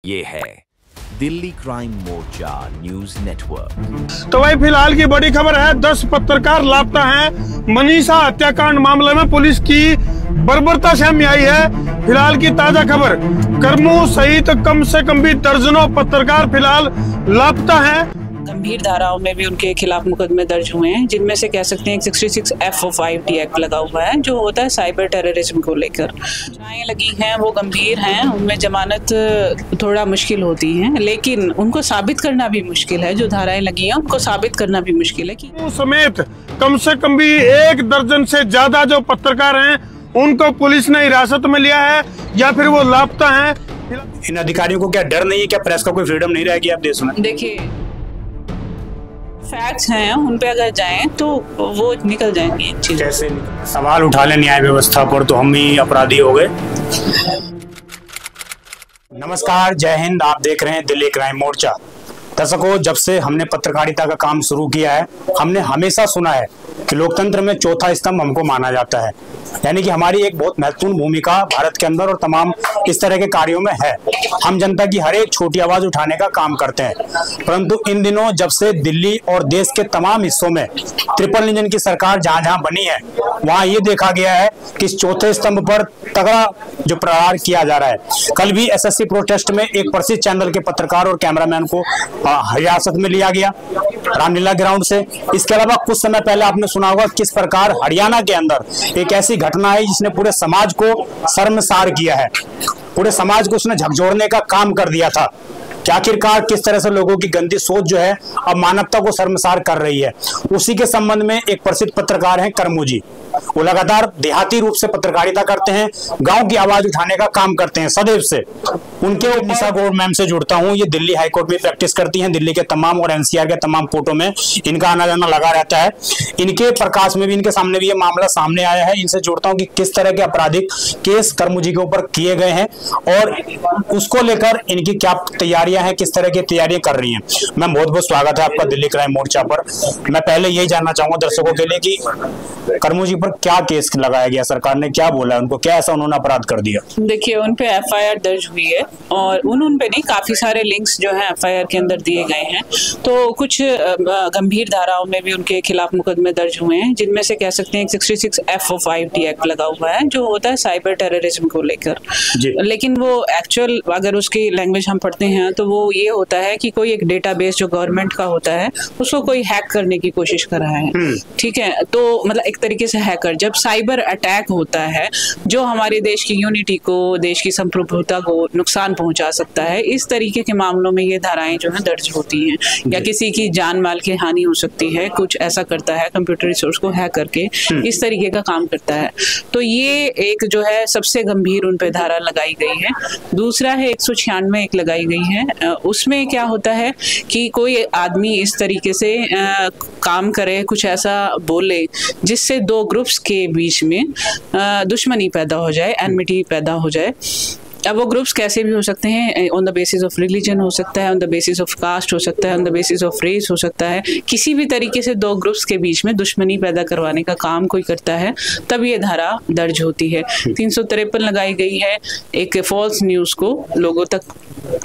ये है दिल्ली क्राइम मोर्चा news network. तो भाई फिलहाल की बड़ी खबर है, 10 पत्रकार लापता हैं। मनीषा हत्याकांड मामले में पुलिस की बर्बरता सामने आई है। फिलहाल की ताजा खबर, कर्मू सहित कम से कम भी दर्जनों पत्रकार फिलहाल लापता हैं। गंभीर धाराओं में भी उनके खिलाफ मुकदमे दर्ज हुए हैं, जिनमें से कह सकते हैं 66 FO5D एक्ट लगा हुआ है, जो होता है साइबर टेररिज्म को लेकर। धाराएं लगी हैं वो गंभीर हैं, उनमें जमानत थोड़ा मुश्किल होती है, लेकिन उनको साबित करना भी मुश्किल है। जो धाराएं लगी हैं उनको साबित करना भी मुश्किल है कि समेत कम से कम भी 1 दर्जन से ज्यादा जो पत्रकार हैं उनको पुलिस ने हिरासत में लिया है या फिर वो लापता हैं। इन अधिकारियों को क्या डर नहीं है? क्या प्रेस का कोई फ्रीडम नहीं रहेगी आप देश में? देखिए, फैक्ट्स हैं, उन पे अगर जाएं तो वो निकल जाएंगे चीजें। जैसे सवाल उठा ले न्याय व्यवस्था पर तो हम ही अपराधी हो गए। नमस्कार, जय हिंद। आप देख रहे हैं दिल्ली क्राइम मोर्चा। दर्शकों, जब से हमने पत्रकारिता का काम शुरू किया है, हमने हमेशा सुना है कि लोकतंत्र में चौथा स्तंभ हमको माना जाता है, यानी कि हमारी एक बहुत महत्वपूर्ण भूमिका भारत के अंदर और तमाम इस तरह के कार्यों में है। हम जनता की हर एक छोटी आवाज उठाने का काम करते हैं। परंतु इन दिनों जब से दिल्ली और देश के तमाम हिस्सों में ट्रिपल इंजन की सरकार जहां जहां बनी है, वहां ये देखा गया है कि इस चौथे स्तंभ पर तगड़ा जो प्रहार किया जा रहा है। कल भी SSC प्रोटेस्ट में एक प्रसिद्ध चैनल के पत्रकार और कैमरामैन को हिरासत में लिया गया रामलीला ग्राउंड से। इसके अलावा कुछ समय पहले आपने सुना होगा किस प्रकार हरियाणा के अंदर एक ऐसी घटना है जिसने पूरे समाज को शर्मसार किया है, पूरे समाज को उसने झकझोरने का काम कर दिया था कि आखिरकार किस तरह से लोगों की गंदी सोच जो है अब मानवता को शर्मसार कर रही है। उसी के संबंध में एक प्रसिद्ध पत्रकार हैं कर्मू जी। वो लगातार देहाती रूप से पत्रकारिता करते हैं, गांव की आवाज उठाने का काम करते हैं सदैव से। उनके निशा गौर मैम से जुड़ता हूं। ये दिल्ली हाईकोर्ट में प्रैक्टिस करती हैं, दिल्ली के तमाम और NCR के तमाम कोर्टों में इनका आना जाना लगा रहता है। इनके प्रकाश में भी, इनके सामने भी ये मामला सामने आया है। इनसे जुड़ता हूँ कि किस तरह के आपराधिक केस कर्मू जी के ऊपर किए गए हैं और उसको लेकर इनकी क्या तैयारियां हैं, किस तरह की तैयारियां कर रही हैं। मैम, बहुत बहुत स्वागत है आपका दिल्ली क्राइम मोर्चा पर। मैं पहले यही जानना चाहूंगा दर्शकों के लिए कि कर्मू जी पर क्या केस लगाया गया, सरकार ने क्या बोला है उनको, क्या ऐसा उन्होंने अपराध कर दिया? देखिए, उन पे FIR दर्ज हुई है और उन पे नहीं, काफी सारे लिंक्स जो हैं FIR के अंदर दिए गए हैं। तो कुछ गंभीर धाराओं में भी उनके खिलाफ मुकदमे दर्ज हुए हैं, जिनमें से कह सकते हैं 66 FO5D एक्ट लगा हुआ है, जो होता है साइबर टेररिज्म को लेकर। लेकिन वो एक्चुअल अगर उसकी लैंग्वेज हम पढ़ते हैं तो वो ये होता है कि कोई एक डेटाबेस जो गवर्नमेंट का होता है उसको कोई हैक करने की कोशिश कर रहा है। ठीक है, तो मतलब एक तरीके से हैकर, जब साइबर अटैक होता है जो हमारे देश की यूनिटी को, देश की संप्रभुता को नुकसान पहुंचा सकता है, इस तरीके के मामलों में ये धाराएं जो है दर्ज होती हैं। या किसी की जान माल की हानि हो सकती है, कुछ ऐसा करता है, कंप्यूटर रिसोर्स को हैक करके इस तरीके का काम करता है। तो ये एक जो है सबसे गंभीर उन पे धारा लगाई गई है। दूसरा है 196 एक लगाई गई है। उसमें क्या होता है कि कोई आदमी इस तरीके से काम करे, कुछ ऐसा बोले जिससे दो ग्रुप्स के बीच में दुश्मनी पैदा हो जाए, एनमिटी पैदा हो जाए। अब वो ग्रुप्स कैसे भी हो सकते हैं, on the basis of religion हो सकता है, on the basis of caste हो सकता है, on the basis of race हो सकता है। किसी भी तरीके से दो ग्रुप्स के बीच में दुश्मनी पैदा करवाने का काम कोई करता है, तब ये धारा दर्ज होती है। 353 लगाई गई है, एक फॉल्स न्यूज को लोगों तक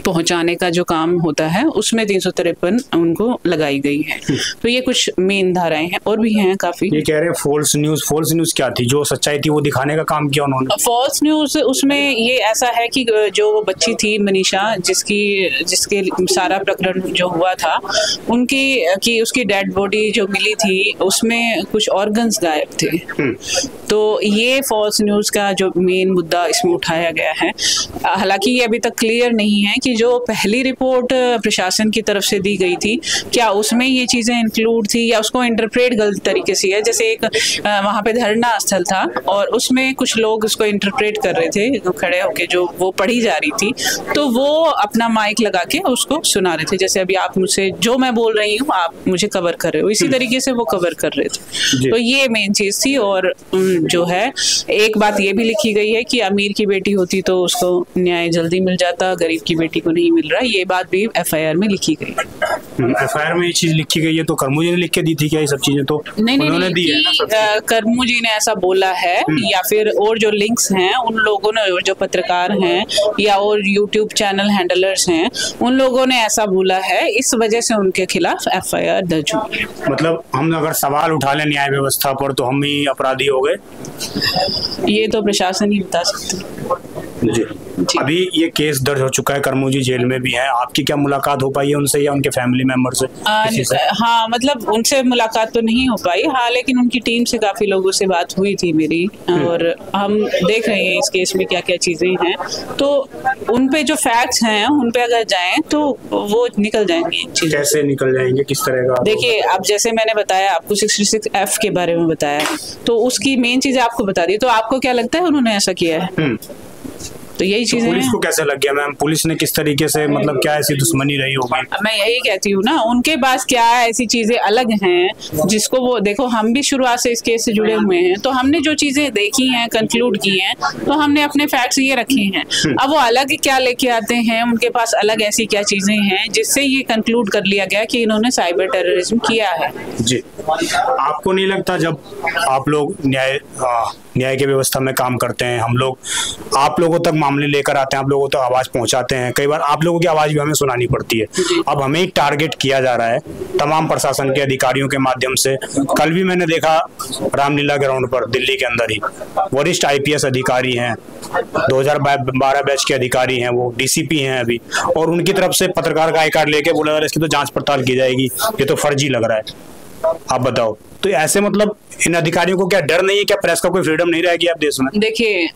पहुंचाने का जो काम होता है, उसमें 353 उनको लगाई गई है। तो ये कुछ मेन धाराएं हैं, और भी हैं काफी। ये कह रहे हैं फॉल्स न्यूज क्या थी? जो सच्चाई थी वो दिखाने का काम किया उन्होंने। फॉल्स न्यूज उसमें ये ऐसा है कि जो वो बच्ची थी मनीषा, जिसके सारा प्रकरण जो हुआ था, उनकी उसकी डेड बॉडी जो मिली थी उसमें कुछ ऑर्गन्स गायब थे। तो ये फॉल्स न्यूज का जो मेन मुद्दा इसमें उठाया गया है। हालांकि ये अभी तक क्लियर नहीं है कि जो पहली रिपोर्ट प्रशासन की तरफ से दी गई थी, क्या उसमें ये चीजें इंक्लूड थी या उसको इंटरप्रेट गलत तरीके से है। जैसे एक वहां पे धरना स्थल था और उसमें कुछ लोग उसको इंटरप्रेट कर रहे थे खड़े होके, जो वो पढ़ी जा रही थी, तो वो अपना माइक लगा के उसको सुना रहे थे। जैसे अभी आप मुझसे जो मैं बोल रही हूँ आप मुझे कवर कर रहे हो, इसी तरीके से वो कवर कर रहे थे। तो ये मेन चीज थी। और जो है एक बात ये भी लिखी गई है कि अमीर की बेटी होती तो उसको न्याय जल्दी मिल जाता, गरीब की बेटी को नहीं मिल रहा, ये बात भी FIR में लिखी गई है। एफआईआर में ये चीज लिखी गई है, तो कर्मू जी ने लिख के दी थी क्या ये सब चीजें? तो नहीं दी है ना कर्मू जी ने ऐसा बोला है, या फिर और जो लिंक्स हैं उन लोगों ने, जो पत्रकार हैं या और यूट्यूब चैनल हैंडलर्स हैं, उन लोगों ने ऐसा बोला है, इस वजह से उनके खिलाफ एफआईआर दर्ज हुई। मतलब हम अगर सवाल उठा लें न्याय व्यवस्था पर तो हम ही अपराधी हो गए? ये तो प्रशासन ही बता सकते जी। अभी ये केस दर्ज हो चुका है, कर्मू जी जेल में भी हैं, आपकी क्या मुलाकात हो पाई है उनसे या उनके फैमिली मेंबर से? हाँ, मतलब उनसे मुलाकात तो नहीं हो पाई, हाँ, लेकिन उनकी टीम से काफी लोगों से बात हुई थी मेरी, और हम देख रहे हैं इस केस में क्या क्या चीजें हैं। तो उन पे जो फैक्ट्स हैं उन पे अगर जाएं तो वो निकल जाएंगे। कैसे निकल जाएंगे, किस तरह का? देखिए, अब जैसे मैंने बताया आपको 66F के बारे में बताया, तो उसकी मेन चीजें आपको बता दी, तो आपको क्या लगता है उन्होंने ऐसा किया है? तो यही चीजें पुलिस को कैसे लग गया मैम? पुलिस ने किस तरीके से, मतलब क्या ऐसी दुश्मनी रही होगी? मैं यही कहती हूँ ना, उनके पास क्या ऐसी चीजें अलग हैं जिसको वो, देखो हम भी शुरुआत से इस केस से जुड़े हुए हैं, तो हमने जो चीजें देखी हैं, कंक्लूड की हैं, तो हमने अपने फैक्ट्स ये रखे हैं। अब वो अलग क्या लेके आते हैं, उनके पास अलग ऐसी क्या चीजें हैं जिससे ये कंक्लूड कर लिया गया कि इन्होंने साइबर टेररिज्म किया है। जी, आपको नहीं लगता जब आप लोग न्याय की व्यवस्था में काम करते हैं, हम लोग आप लोगों तक मामले लेकर आते हैं, आप लोगों तक आवाज पहुंचाते हैं, कई बार आप लोगों की आवाज भी हमें सुनानी पड़ती है, अब हमें एक टारगेट किया जा रहा है तमाम प्रशासन के अधिकारियों के माध्यम से। कल भी मैंने देखा रामलीला ग्राउंड पर दिल्ली के अंदर ही वरिष्ठ IPS अधिकारी हैं, 2012 बैच के अधिकारी हैं, वो DCP हैं अभी, और उनकी तरफ से पत्रकार का आई कार्ड लेके बोला इसकी तो जांच पड़ताल की जाएगी, ये तो फर्जी लग रहा है। आप बताओ, तो ऐसे मतलब इन अधिकारियों को क्या डर नहीं है? क्या प्रेस का कोई फ्रीडम नहीं रहेगी आप देश में? देखिए,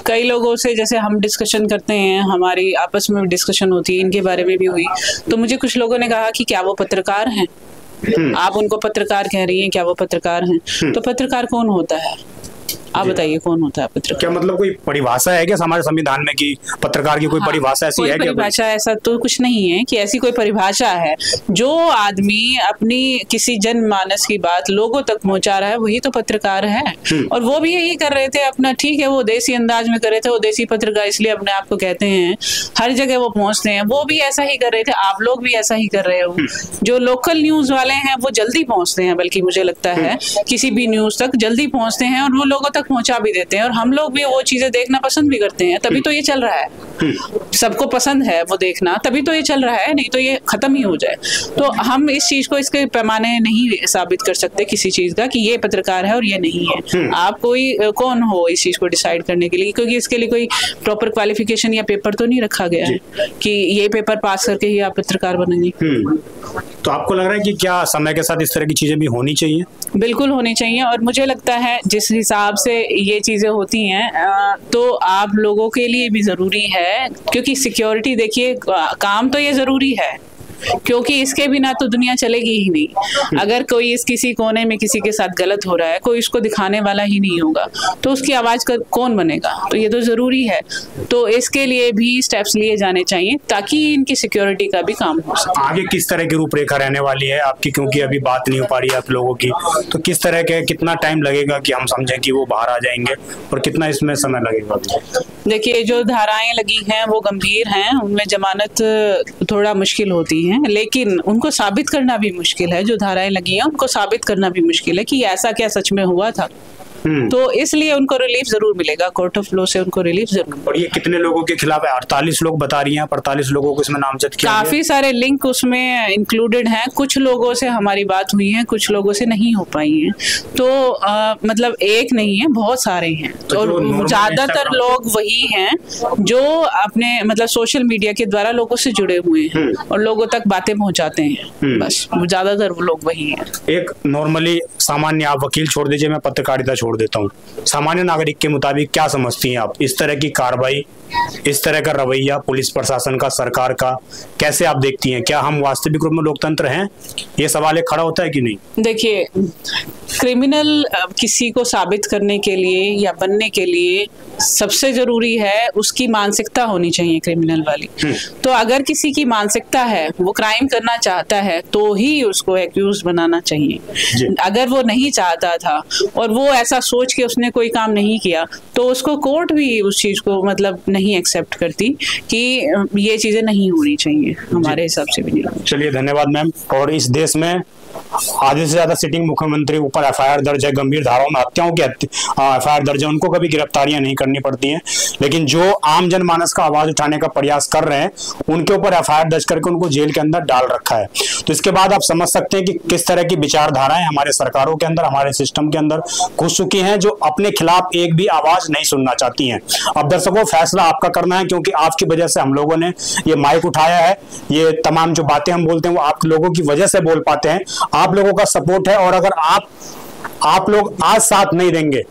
कई लोगों से जैसे हम डिस्कशन करते हैं, हमारी आपस में डिस्कशन होती है, इनके बारे में भी हुई, तो मुझे कुछ लोगों ने कहा कि क्या वो पत्रकार हैं? आप उनको पत्रकार कह रही हैं, क्या वो पत्रकार हैं? तो पत्रकार कौन होता है? आप बताइए, कौन होता है पत्रकार? क्या मतलब कोई परिभाषा है क्या हमारे संविधान में कि पत्रकार की कोई परिभाषा ऐसी है? परिभाषा ऐसा तो कुछ नहीं है कि ऐसी कोई परिभाषा है। जो आदमी अपनी किसी जनमानस की बात लोगों तक पहुंचा रहा है वही तो पत्रकार है। और वो भी यही कर रहे थे अपना, ठीक है, वो देसी अंदाज में कर रहे थे, वो देसी पत्रकार इसलिए अपने आप को कहते हैं, हर जगह वो पहुंचते हैं, वो भी ऐसा ही कर रहे थे, आप लोग भी ऐसा ही कर रहे हो। जो लोकल न्यूज वाले हैं वो जल्दी पहुंचते हैं, बल्कि मुझे लगता है किसी भी न्यूज तक जल्दी पहुंचते हैं और वो लोगों तक पहुंचा भी देते हैं, और हम लोग भी वो चीजें देखना पसंद भी करते हैं, तभी तो ये चल रहा है। सबको पसंद है वो देखना, तभी तो ये चल रहा है, नहीं तो ये खत्म ही हो जाए। तो हम इस चीज को इसके पैमाने नहीं साबित कर सकते किसी चीज का कि ये पत्रकार है और ये नहीं है। आप कोई कौन हो इस चीज को डिसाइड करने के लिए? क्योंकि इसके लिए कोई प्रॉपर क्वालिफिकेशन या पेपर तो नहीं रखा गया है कि ये पेपर पास करके ही आप पत्रकार बनेंगे। तो आपको लग रहा है कि क्या समय के साथ इस तरह की चीजें भी होनी चाहिए? बिल्कुल होनी चाहिए, और मुझे लगता है जिस हिसाब से ये चीजें होती हैं तो आप लोगों के लिए भी जरूरी है, क्योंकि सिक्योरिटी, देखिए, काम तो ये जरूरी है, क्योंकि इसके बिना तो दुनिया चलेगी ही नहीं। अगर कोई इस किसी कोने में किसी के साथ गलत हो रहा है, कोई उसको दिखाने वाला ही नहीं होगा, तो उसकी आवाज का कौन बनेगा? तो ये तो जरूरी है। तो इसके लिए भी स्टेप्स लिए जाने चाहिए ताकि इनकी सिक्योरिटी का भी काम हो सके। आगे किस तरह की रूपरेखा रहने वाली है आपकी, क्योंकि अभी बात नहीं हो पा रही है आप लोगों की, तो किस तरह के, कितना टाइम लगेगा कि हम समझें कि वो बाहर आ जाएंगे, और कितना इसमें समय लगेगा? देखिए, जो धाराएं लगी हैं वो गंभीर हैं, उनमें जमानत थोड़ा मुश्किल होती है, लेकिन उनको साबित करना भी मुश्किल है। जो धाराएं लगी हैं उनको साबित करना भी मुश्किल है कि ऐसा क्या सच में हुआ था। तो इसलिए उनको रिलीफ जरूर मिलेगा, कोर्ट ऑफ लॉ से उनको रिलीफ जरूर। और ये कितने लोगों के खिलाफ है? 48 लोग बता रही हैं, 48 लोगों को इसमें नामजद किया गया। काफी सारे लिंक उसमें इंक्लूडेड हैं। कुछ लोगों से हमारी बात हुई है, कुछ लोगों से नहीं हो पाई है। तो मतलब एक नहीं है, बहुत सारे हैं। तो और ज्यादातर लोग वही हैं जो अपने मतलब सोशल मीडिया के द्वारा लोगों से जुड़े हुए हैं और लोगों तक बातें पहुंचाते हैं, बस ज्यादातर वो लोग वही हैं। एक नॉर्मली सामान्य, आप वकील छोड़ दीजिए, मैं पत्रकारिता छोड़ देता हूँ, सामान्य नागरिक के मुताबिक क्या समझती हैं आप? इस तरह की कार्रवाई, इस तरह का रवैया पुलिस प्रशासन का, सरकार का, कैसे आप देखती हैं? क्या हम वास्तविक रूप में लोकतंत्र हैं? ये सवाल एक खड़ा होता है कि नहीं? देखिए, क्रिमिनल किसी को साबित करने के लिए या बनने के लिए सबसे जरूरी है उसकी मानसिकता होनी चाहिए क्रिमिनल वाली। तो अगर किसी की मानसिकता है, वो क्राइम करना चाहता है, तो ही उसको एक्यूज बनाना चाहिए। अगर वो नहीं चाहता था और वो ऐसा सोच के उसने कोई काम नहीं किया, तो उसको कोर्ट भी उस चीज को मतलब नहीं एक्सेप्ट करती कि ये चीजें नहीं होनी चाहिए, हमारे हिसाब से भी नहीं। चलिए, धन्यवाद मैम। और इस देश में आधे से ज्यादा सिटिंग मुख्यमंत्री ऊपर एफआईआर दर्ज है, गंभीर धाराओं में हत्याओं की एफआईआर दर्ज है, उनको कभी गिरफ्तारियां नहीं करनी पड़ती हैं। लेकिन जो आम जनमानस का आवाज उठाने का प्रयास कर रहे हैं, उनके ऊपर एफआईआर दर्ज करके उनको जेल के अंदर डाल रखा है। तो इसके बाद आप समझ सकते हैं कि किस तरह की विचारधाराएं हमारे सरकारों के अंदर, हमारे सिस्टम के अंदर घुस चुकी हैं, जो अपने खिलाफ एक भी आवाज नहीं सुनना चाहती हैं। अब दर्शकों, फैसला आपका करना है, क्योंकि आपकी वजह से हम लोगों ने ये माइक उठाया है। ये तमाम जो बातें हम बोलते हैं वो आप लोगों की वजह से बोल पाते हैं, आप लोगों का सपोर्ट है। और अगर आप लोग आज साथ नहीं देंगे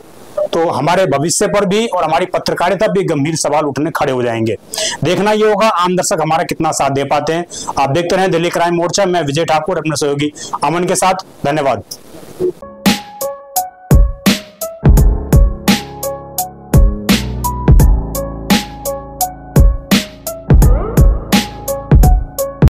तो हमारे भविष्य पर भी और हमारी पत्रकारिता भी गंभीर सवाल उठने खड़े हो जाएंगे। देखना ये होगा आम दर्शक हमारा कितना साथ दे पाते हैं। आप देखते रहें दिल्ली क्राइम मोर्चा। मैं विजय ठाकुर अपने सहयोगी अमन के साथ। धन्यवाद।